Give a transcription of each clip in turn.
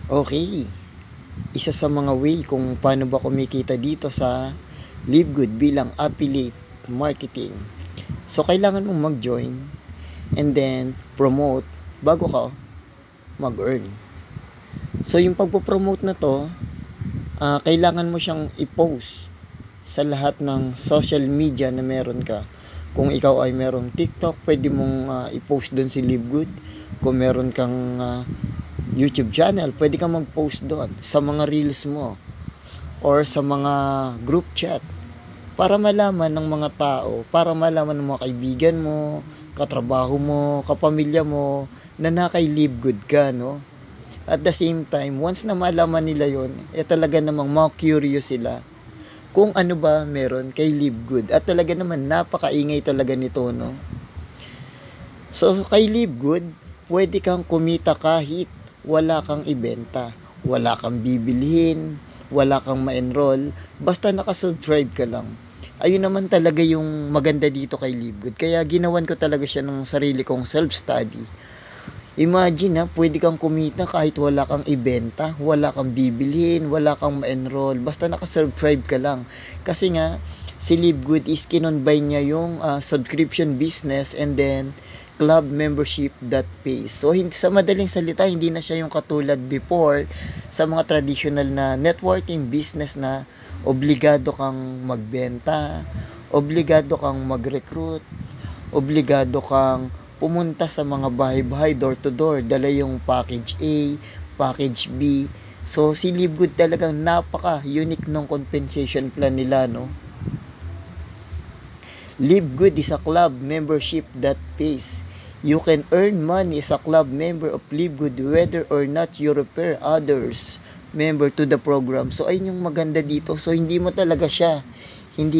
Okay, isa sa mga way kung paano ba kumikita dito sa LiveGood bilang affiliate marketing. So, kailangan mong mag-join and then promote bago ka mag-earn. So, yung pagpo-promote na to, kailangan mo siyang i-post sa lahat ng social media na meron ka. Kung ikaw ay merong TikTok, pwede mong i-post doon si LiveGood. Kung meron kang YouTube channel, pwede kang mag-post doon sa mga reels mo or sa mga group chat para malaman ng mga tao, para malaman ng mga kaibigan mo, katrabaho mo, kapamilya mo na kay LiveGood ka, no? At the same time, once na malaman nila yon, talaga namang curious sila kung ano ba meron kay LiveGood. At talaga naman, napakaingay talaga nito, no? So, kay LiveGood, pwede kang kumita kahit wala kang ibenta, wala kang bibilhin, wala kang ma-enroll, basta nakasubscribe ka lang. Ayun naman talaga yung maganda dito kay LiveGood. Kaya ginawan ko talaga siya ng sarili kong self-study. Imagine pwede kang kumita kahit wala kang ibenta, wala kang bibilhin, wala kang ma-enroll, basta nakasubscribe ka lang. Kasi nga, si LiveGood is kinonbine niya yung subscription business and then club membership that pays. So, sa madaling salita, hindi na siya yung katulad before sa mga traditional na networking business na obligado kang magbenta, obligado kang mag-recruit, obligado kang pumunta sa mga bahay-bahay, door-to-door, dala yung package A, package B. So, si LiveGood talagang napaka-unique ng compensation plan nila, no? LiveGood is a club membership that pays. You can earn money as a club member of LiveGood whether or not you refer others member to the program. So, ayun yung maganda dito. So, hindi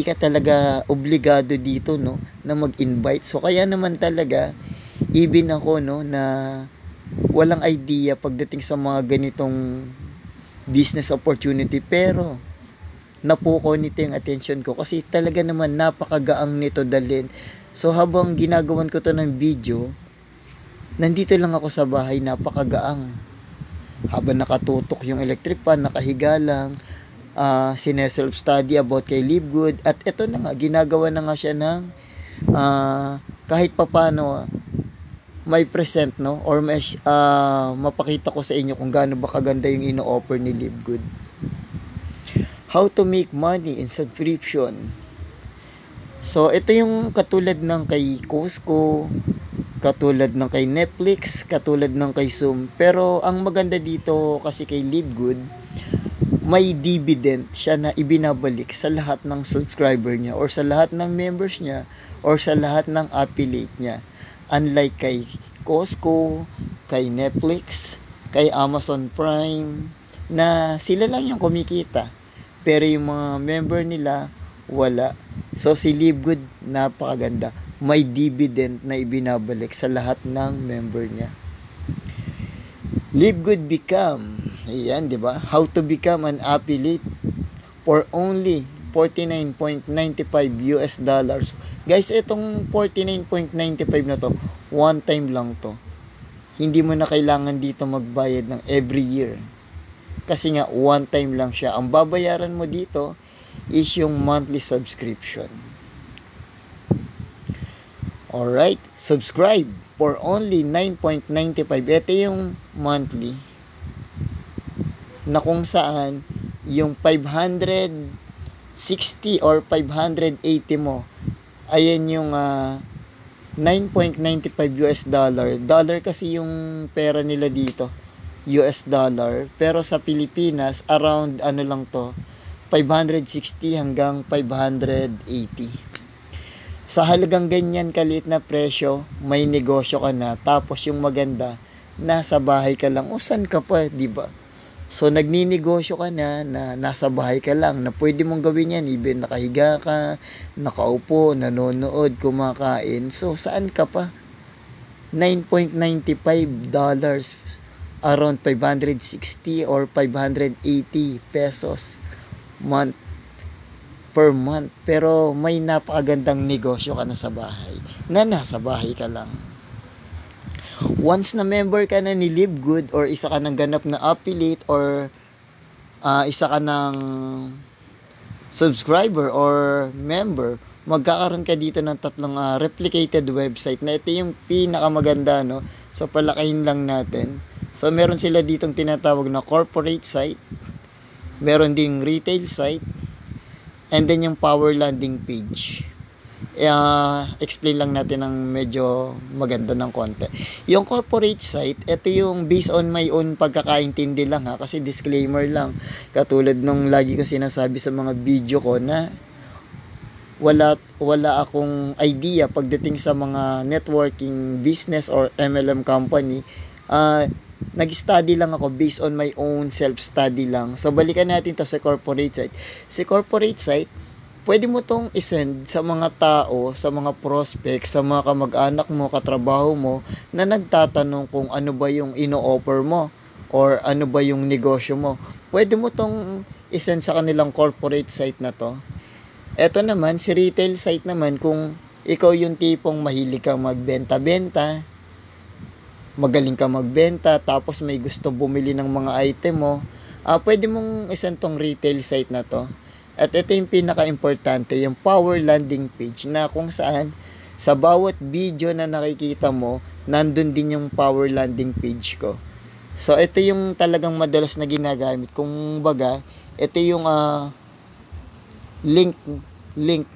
ka talaga obligado dito, no, na mag-invite. So, kaya naman talaga, even ako, no, na walang idea pagdating sa mga ganitong business opportunity, pero napuko nito yung attention ko kasi talaga naman napakagaang nito dalhin. So, habang ginagawan ko to ng video, nandito lang ako sa bahay, napakagaang. Habang nakatutok yung electric fan, nakahiga lang, sine-self-study about kay LiveGood. At ito na nga, ginagawa na nga siya ng kahit papano may present, no? Or mapakita ko sa inyo kung gaano ba kaganda yung ino-offer ni LiveGood. How to make money in subscription. So, ito yung katulad ng kay Costco, katulad ng kay Netflix, katulad ng kay Zoom. Pero, ang maganda dito kasi kay LiveGood, may dividend siya na ibinabalik sa lahat ng subscriber niya or sa lahat ng members niya or sa lahat ng affiliate niya. Unlike kay Costco, kay Netflix, kay Amazon Prime, na sila lang yung kumikita. Pero yung mga member nila, wala. So, si LiveGood, napakaganda. May dividend na ibinabalik sa lahat ng member niya. LiveGood become, ayan, di ba? How to become an affiliate for only $49.95. Guys, itong $49.95 na to, one time lang to. Hindi mo na kailangan dito magbayad ng every year. Kasi nga, one time lang siya. Ang babayaran mo dito is yung monthly subscription. Alright, subscribe for only $9.95. Ito yung monthly na kung saan yung 560 or 580 mo, ayan yung $9.95. Dollar kasi yung pera nila dito, US dollar. Pero sa Pilipinas, around ano lang to, 560 hanggang 580. Sa halagang ganyan kaliit na presyo, may negosyo ka na. Tapos yung maganda, nasa bahay ka lang. O saan ka pa, di ba? So nagninegosyo ka na nasa bahay ka lang, na pwede mong gawin yan. Even nakahiga ka, nakaupo, nanonood, kumakain. So saan ka pa? $9.95, around 560 or 580 pesos per month. Pero may napakagandang negosyo ka na sa bahay, na nasa bahay ka lang. Once na member ka na ni Live Good or isa ka ng ganap na affiliate or isa ka ng subscriber or member, magkakaroon ka dito ng tatlong replicated website na ito yung pinakamaganda, no? So palakayin lang natin. So meron sila ditong tinatawag na corporate site, meron ding retail site, and then yung power landing page. Explain lang natin ng medyo maganda ng konti. Yung corporate site, ito yung based on my own pagkakaintindi lang kasi disclaimer lang. Katulad nung lagi ko sinasabi sa mga video ko na wala akong idea pagdating sa mga networking business or MLM company. Nag-study lang ako based on my own self-study lang. So balikan natin to sa corporate site. Si corporate site, pwede mo tong isend sa mga tao, sa mga prospects, sa mga kamag-anak mo, katrabaho mo, na nagtatanong kung ano ba yung ino-offer mo or ano ba yung negosyo mo. Pwede mo tong isend sa kanilang corporate site na to. Eto naman, si retail site naman, kung ikaw yung tipong mahilig kang magbenta-benta, magaling kang magbenta, tapos may gusto bumili ng mga item mo, pwede mong isend tong retail site na to. At ito yung pinaka-importante, yung power landing page na kung saan sa bawat video na nakikita mo, nandun din yung power landing page ko. So ito yung talagang madalas na ginagamit. Kung baga, ito yung link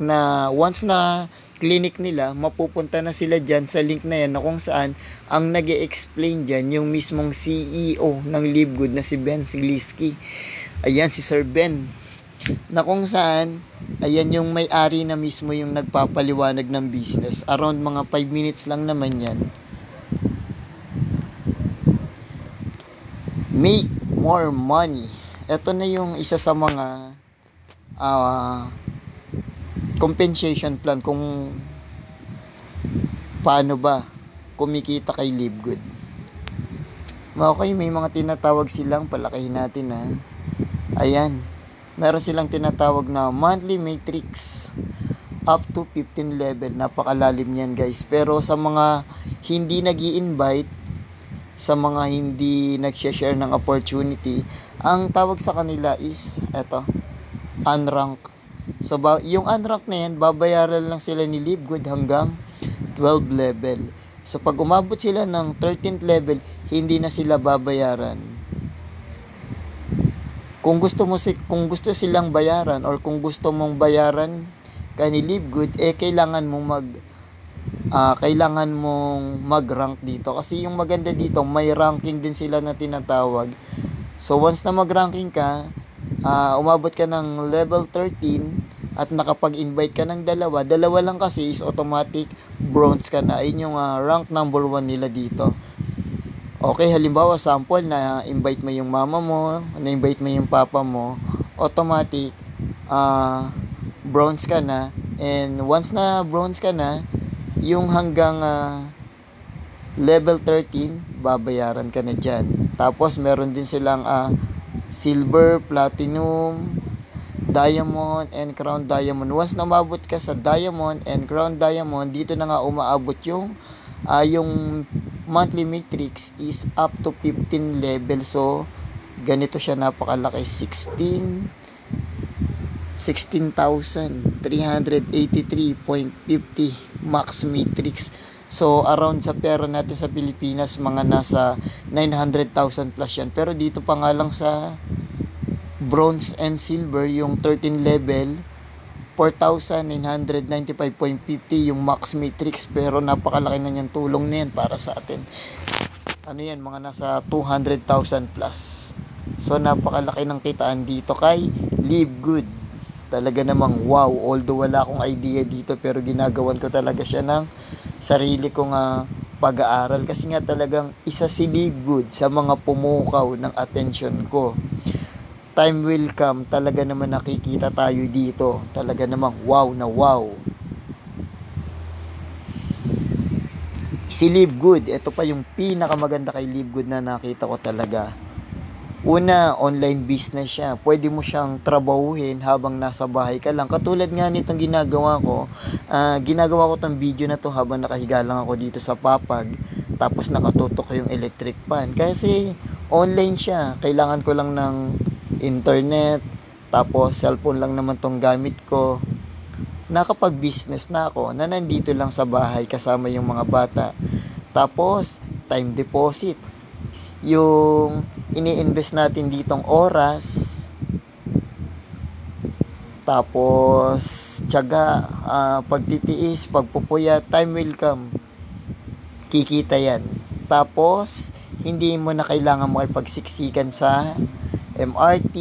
na once na clinic nila, mapupunta na sila dyan sa link na yan na kung saan ang nag-e-explain dyan yung mismong CEO ng Live Good na si Ben Sigliski. Ayan, si Sir Ben. Na kung saan, ayan yung may-ari na mismo yung nagpapaliwanag ng business. Around mga 5 minutes lang naman yan. Make more money. Ito na yung isa sa mga compensation plan kung paano ba kumikita kay Live Good. Okay, may mga tinatawag silang, palakihin natin Ayan. Meron silang tinatawag na monthly matrix up to 15 level. Napakalalim yan, guys. Pero sa mga hindi nag-i-invite, sa mga hindi nag-share ng opportunity, ang tawag sa kanila is unrank. So yung unrank na yan, babayaran lang sila ni Live Good hanggang 12 level. So pag umabot sila ng 13th level, hindi na sila babayaran. Kung gusto silang bayaran or kung gusto mong bayaran ka ni Live Good, kailangan mong mag-rank dito. Kasi yung maganda dito, may ranking din sila na tinatawag. So once na mag-ranking ka, umabot ka ng level 13 at nakapag-invite ka ng dalawa lang kasi is automatic bronze ka na. Ayun yung rank number 1 nila dito. Okay, halimbawa sample na invite mo yung mama mo, na invite mo yung papa mo, automatic bronze ka na. And once na bronze ka na, yung hanggang level 13, babayaran ka na dyan. Tapos meron din silang silver, platinum, diamond, and crown diamond. Once na mabot ka sa diamond and crown diamond, dito na nga umaabot yung monthly matrix is up to 15 level. So ganito siya, napakalaki, 16,383.50 max matrix. So around sa pera natin sa Pilipinas, mga nasa 900,000 plus yan. Pero dito pa nga lang sa bronze and silver, yung 13 level, 4,995.50 yung max matrix. Pero napakalaki na yung tulong na yan para sa atin. Ano yan, mga nasa 200,000 plus. So napakalaki ng kitaan dito kay Live Good. Talaga namang wow, although wala akong idea dito, pero ginagawan ko talaga siya ng sarili kong pag-aaral. Kasi nga talagang isa si Live Good sa mga pumukaw ng attention ko. Time will come, talaga naman nakikita tayo dito. Talaga namang wow na wow. Si Live Good, ito pa yung pinakamaganda kay Live Good na nakita ko talaga. Una, online business siya. Pwede mo siyang trabahuhin habang nasa bahay ka lang. Katulad nga nitong ginagawa ko. Ginagawa ko tong video na to habang nakahiga lang ako dito sa papag. Tapos nakatutok yung electric fan. Kasi online siya. Kailangan ko lang ng internet. Tapos cellphone lang naman tong gamit ko. Nakapag-business na ako na nandito lang sa bahay kasama yung mga bata. Tapos time deposit. Yung ini-invest natin ditong oras. Tapos tiyaga, pagtitiis, pagpupuyat, time will come. Kikita yan. Tapos, hindi mo na kailangan makipagsiksikan sa MRT,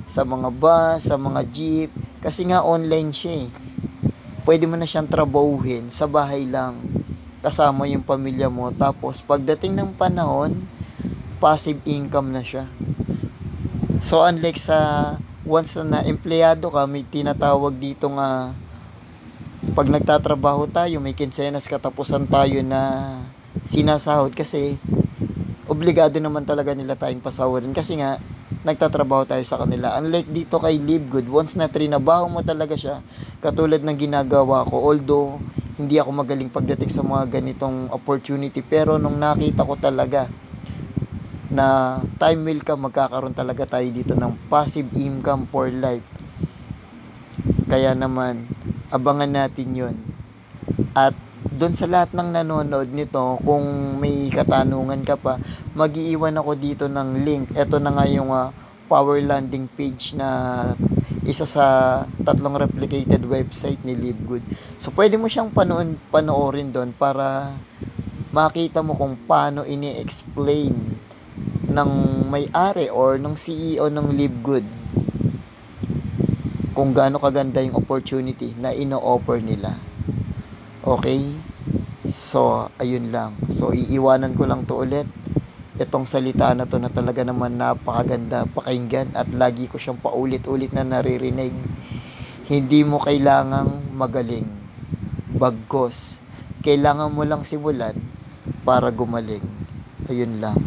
sa mga bus, sa mga jeep. Kasi nga online siya eh. Pwede mo na siyang trabahuhin sa bahay lang. Kasama yung pamilya mo. Tapos, pagdating ng panahon, passive income na siya. So, unlike sa once na empleyado ka, may tinatawag dito nga pag nagtatrabaho tayo, may kinsenas katapusan tayo na sinasahod kasi obligado naman talaga nila tayong pasahurin kasi nga nagtatrabaho tayo sa kanila. Unlike dito kay Livegood, once na trinabaho mo talaga siya, katulad ng ginagawa ko, although hindi ako magaling pagdating sa mga ganitong opportunity, pero nung nakita ko talaga na time will come, magkakaroon talaga tayo dito ng passive income for life. Kaya naman, abangan natin yun. At doon sa lahat ng nanonood nito, kung may katanungan ka pa, mag-iiwan ako dito ng link. Ito na nga yung power landing page na isa sa 3 replicated website ni Livegood. So, pwede mo siyang panoorin doon para makita mo kung paano ini-explain ng may-ari or ng CEO ng Livegood kung gaano kaganda yung opportunity na ino-offer nila. Okay? So, ayun lang. So, iiwanan ko lang to ulit. Itong salita na to na talaga naman napakaganda pakinggan at lagi ko siyang paulit-ulit na naririnig. Hindi mo kailangang magaling. Bagkos. Kailangan mo lang simulan para gumaling. Ayun lang.